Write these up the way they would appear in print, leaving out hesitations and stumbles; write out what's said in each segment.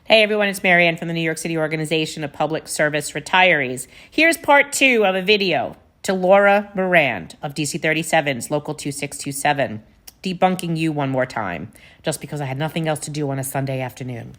Hey everyone, it's Marianne from the New York City Organization of Public Service Retirees. Here's part 2 of a video to Laura Morand of DC 37's Local 2627, debunking you one more time, just because I had nothing else to do on a Sunday afternoon.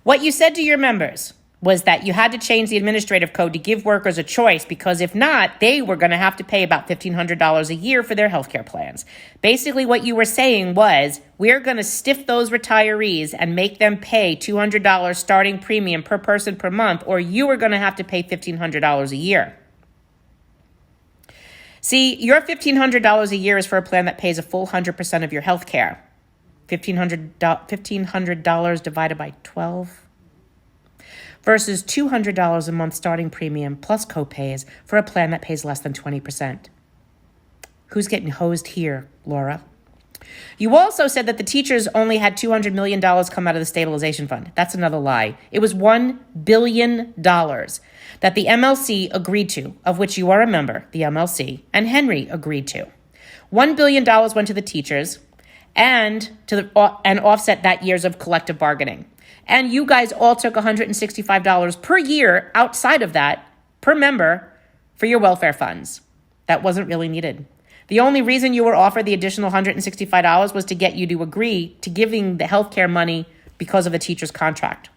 What you said to your members was that you had to change the administrative code to give workers a choice, because if not, they were going to have to pay about $1,500 a year for their healthcare plans. Basically, what you were saying was, we're going to stiff those retirees and make them pay $200 starting premium per person per month, or you are going to have to pay $1,500 a year. See, your $1,500 a year is for a plan that pays a full 100% of your healthcare. $1,500 divided by 12 versus $200 a month starting premium plus copays for a plan that pays less than 20%. Who's getting hosed here, Laura? You also said that the teachers only had $200 million come out of the stabilization fund. That's another lie. It was $1 billion that the MLC agreed to, of which you are a member, the MLC, and Henry agreed to. $1 billion went to the teachers and offset that years of collective bargaining. And you guys all took $165 per year outside of that, per member, for your welfare funds. That wasn't really needed. The only reason you were offered the additional $165 was to get you to agree to giving the healthcare money because of the teacher's contract.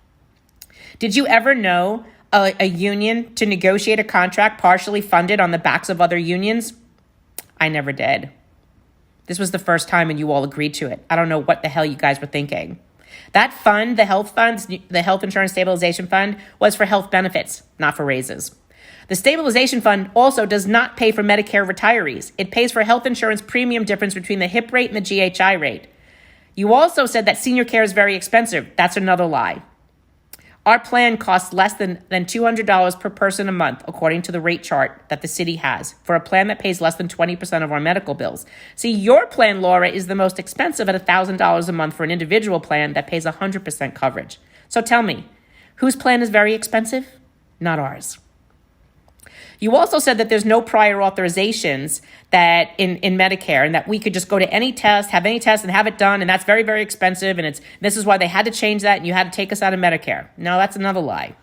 Did you ever know a union to negotiate a contract partially funded on the backs of other unions? I never did. This was the first time and you all agreed to it. I don't know what the hell you guys were thinking. That fund, the health insurance stabilization fund, was for health benefits, not for raises. The stabilization fund also does not pay for Medicare retirees. It pays for health insurance premium difference between the HIP rate and the GHI rate. You also said that senior care is very expensive. That's another lie. Our plan costs less than $200 per person a month, according to the rate chart that the city has, for a plan that pays less than 20% of our medical bills. See, your plan, Laura, is the most expensive at $1,000 a month for an individual plan that pays 100% coverage. So tell me, whose plan is very expensive? Not ours. You also said that there's no prior authorizations that in Medicare, and that we could just go to any test, have any test and have it done, and that's very, very expensive, and this is why they had to change that, and you had to take us out of Medicare. No, that's another lie.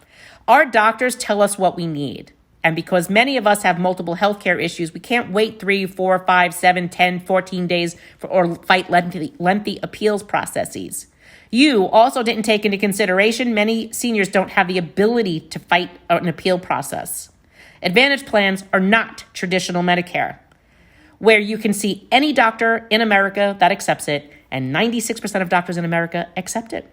Our doctors tell us what we need, and because many of us have multiple healthcare issues, we can't wait 3, 4, 5, 7, 10, 14 days or fight lengthy appeals processes. You also didn't take into consideration many seniors don't have the ability to fight an appeal process. Advantage plans are not traditional Medicare, where you can see any doctor in America that accepts it, and 96% of doctors in America accept it.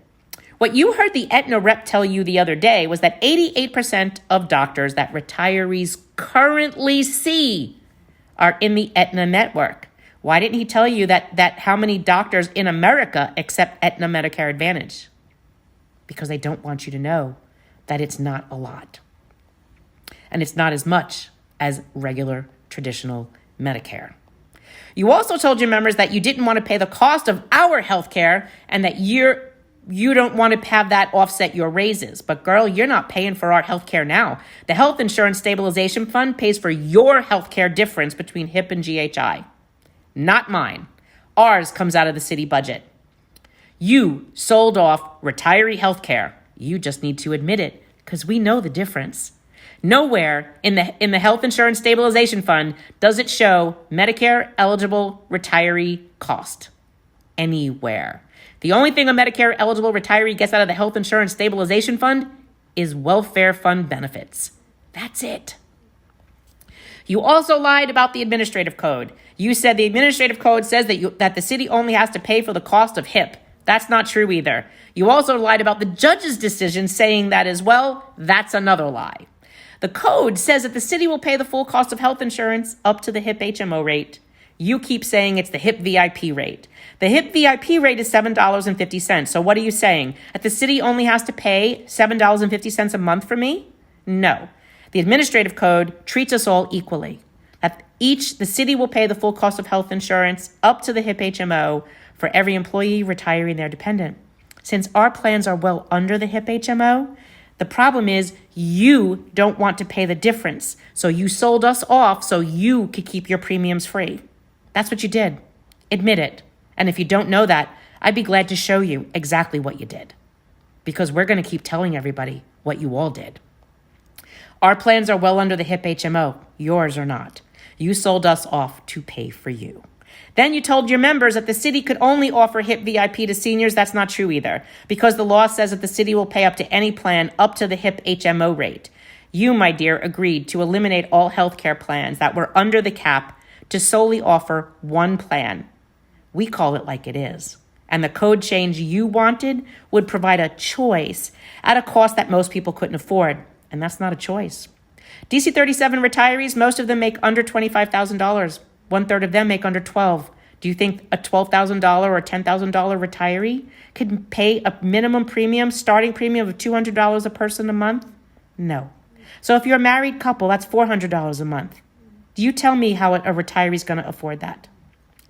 What you heard the Aetna rep tell you the other day was that 88% of doctors that retirees currently see are in the Aetna network. Why didn't he tell you that how many doctors in America accept Aetna Medicare Advantage? Because they don't want you to know that it's not a lot. And it's not as much as regular traditional Medicare. You also told your members that you didn't want to pay the cost of our health care and that you don't want to have that offset your raises. But girl, you're not paying for our health care now. The Health Insurance Stabilization Fund pays for your health care difference between HIP and GHI. Not mine. Ours comes out of the city budget. You sold off retiree health care. You just need to admit it, because we know the difference. Nowhere in the Health Insurance Stabilization Fund does it show Medicare eligible retiree cost. Anywhere. The only thing a Medicare eligible retiree gets out of the Health Insurance Stabilization Fund is welfare fund benefits. That's it. You also lied about the administrative code. You said the administrative code says that the city only has to pay for the cost of HIP. That's not true either. You also lied about the judge's decision saying that as well. That's another lie. The code says that the city will pay the full cost of health insurance up to the HIP HMO rate. You keep saying it's the HIP VIP rate. The HIP VIP rate is $7.50. So what are you saying? That the city only has to pay $7.50 a month for me? No. The administrative code treats us all equally. The city will pay the full cost of health insurance up to the HIP HMO for every employee, retiree, and their dependent. Since our plans are well under the HIP HMO, the problem is you don't want to pay the difference. So you sold us off so you could keep your premiums free. That's what you did. Admit it. And if you don't know that, I'd be glad to show you exactly what you did. because we're going to keep telling everybody what you all did. Our plans are well under the HIP HMO. Yours are not. You sold us off to pay for you. Then you told your members that the city could only offer HIP VIP to seniors. That's not true either, because the law says that the city will pay up to any plan up to the HIP HMO rate. You, my dear, agreed to eliminate all healthcare plans that were under the cap to solely offer one plan. We call it like it is. And the code change you wanted would provide a choice at a cost that most people couldn't afford. And that's not a choice. DC 37 retirees, most of them make under $25,000. 1/3 of them make under 12. Do you think a $12,000 or $10,000 retiree could pay a minimum premium, starting premium of $200 a person a month? No. So if you're a married couple, that's $400 a month. Do you tell me how a retiree is going to afford that?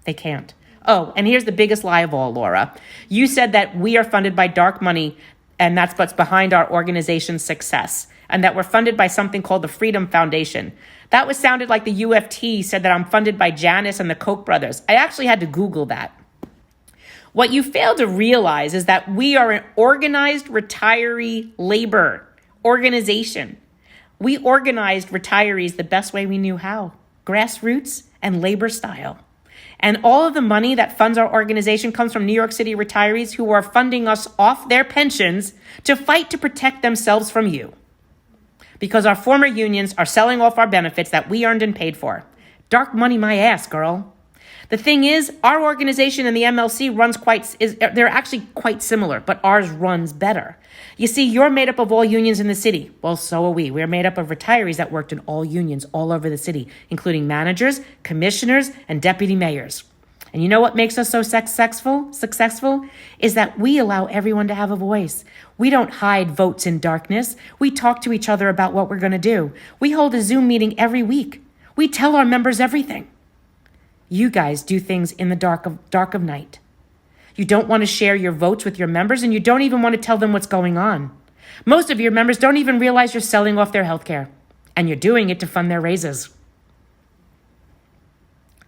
They can't. Oh, and here's the biggest lie of all, Laura. You said that we are funded by dark money, and that's what's behind our organization's success, and that we're funded by something called the Freedom Foundation. That sounded like the UFT said that I'm funded by Janice and the Koch brothers. I actually had to Google that. What you fail to realize is that we are an organized retiree labor organization. We organized retirees the best way we knew how, grassroots and labor style. And all of the money that funds our organization comes from New York City retirees who are funding us off their pensions to fight to protect themselves from you. Because our former unions are selling off our benefits that we earned and paid for. Dark money my ass, girl. The thing is, our organization and the MLC they're actually quite similar, but ours runs better. You see, you're made up of all unions in the city. Well, so are we. We're made up of retirees that worked in all unions all over the city, including managers, commissioners, and deputy mayors. And you know what makes us so successful? Is that we allow everyone to have a voice. We don't hide votes in darkness. We talk to each other about what we're going to do. We hold a Zoom meeting every week. We tell our members everything. You guys do things in the dark of night. You don't want to share your votes with your members, and you don't even want to tell them what's going on. Most of your members don't even realize you're selling off their health care, and you're doing it to fund their raises.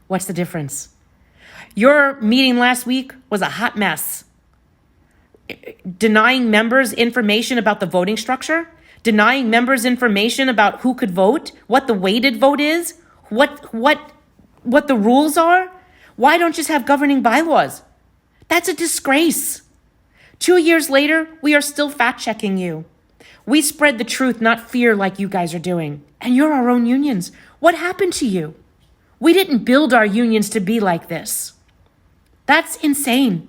What's the difference? Your meeting last week was a hot mess. Denying members information about the voting structure, denying members information about who could vote, what the weighted vote is, what the rules are. Why don't you just have governing bylaws? That's a disgrace. 2 years later, we are still fact-checking you. We spread the truth, not fear, like you guys are doing. And you're our own unions. What happened to you? We didn't build our unions to be like this. That's insane.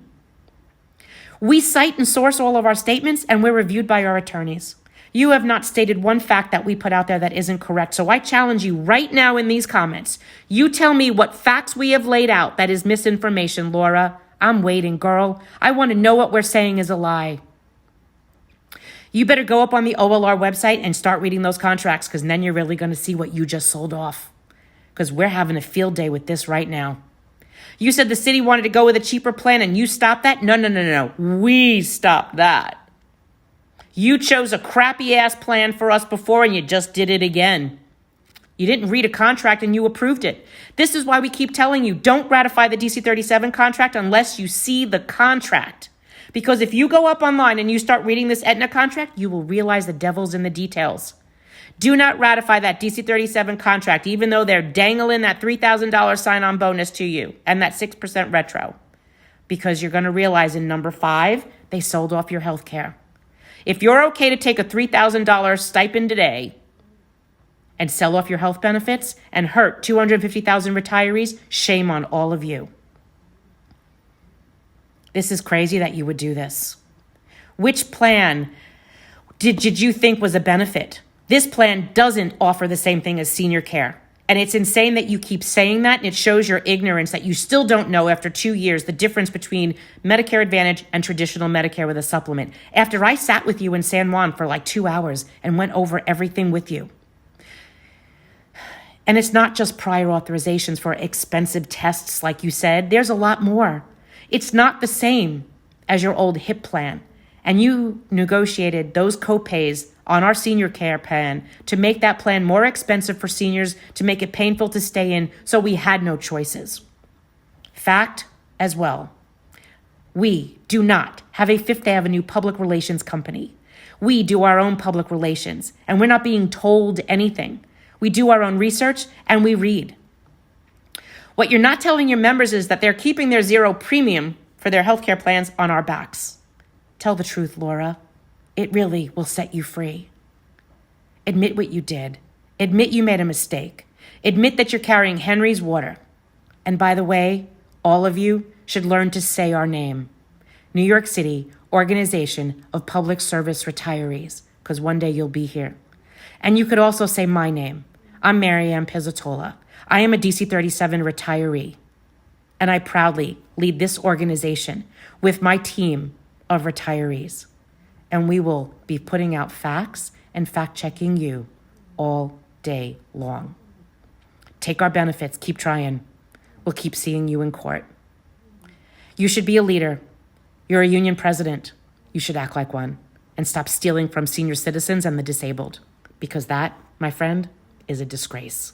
We cite and source all of our statements, and we're reviewed by our attorneys. You have not stated one fact that we put out there that isn't correct. So I challenge you right now in these comments. You tell me what facts we have laid out that is misinformation, Laura. I'm waiting, girl. I want to know what we're saying is a lie. You better go up on the OLR website and start reading those contracts, because then you're really going to see what you just sold off. Because we're having a field day with this right now. You said the city wanted to go with a cheaper plan and you stopped that? No. We stopped that. You chose a crappy ass plan for us before and you just did it again. You didn't read a contract and you approved it. This is why we keep telling you, don't ratify the DC 37 contract unless you see the contract. Because if you go up online and you start reading this Aetna contract, you will realize the devil's in the details. Do not ratify that DC 37 contract, even though they're dangling that $3,000 sign-on bonus to you and that 6% retro. Because you're going to realize in number 5, they sold off your health care. If you're okay to take a $3,000 stipend today and sell off your health benefits and hurt 250,000 retirees, shame on all of you. This is crazy that you would do this. Which plan did you think was a benefit? This plan doesn't offer the same thing as senior care. And it's insane that you keep saying that, and it shows your ignorance that you still don't know after 2 years the difference between Medicare Advantage and traditional Medicare with a supplement. After I sat with you in San Juan for like 2 hours and went over everything with you. And it's not just prior authorizations for expensive tests like you said. There's a lot more. It's not the same as your old HIP plan. And you negotiated those copays on our senior care plan to make that plan more expensive for seniors, to make it painful to stay in, so we had no choices. Fact as well. We do not have a Fifth Avenue public relations company. We do our own public relations, and we're not being told anything. We do our own research, and we read. What you're not telling your members is that they're keeping their zero premium for their healthcare plans on our backs. Tell the truth, Laura. It really will set you free. Admit what you did. Admit you made a mistake. Admit that you're carrying Henry's water. And by the way, all of you should learn to say our name. New York City Organization of Public Service Retirees, because one day you'll be here. And you could also say my name. I'm Marianne Pizzatola. I am a DC-37 retiree, and I proudly lead this organization with my team of retirees. And we will be putting out facts and fact-checking you all day long. Take our benefits. Keep trying. We'll keep seeing you in court. You should be a leader. You're a union president. You should act like one and stop stealing from senior citizens and the disabled, because that, my friend, is a disgrace.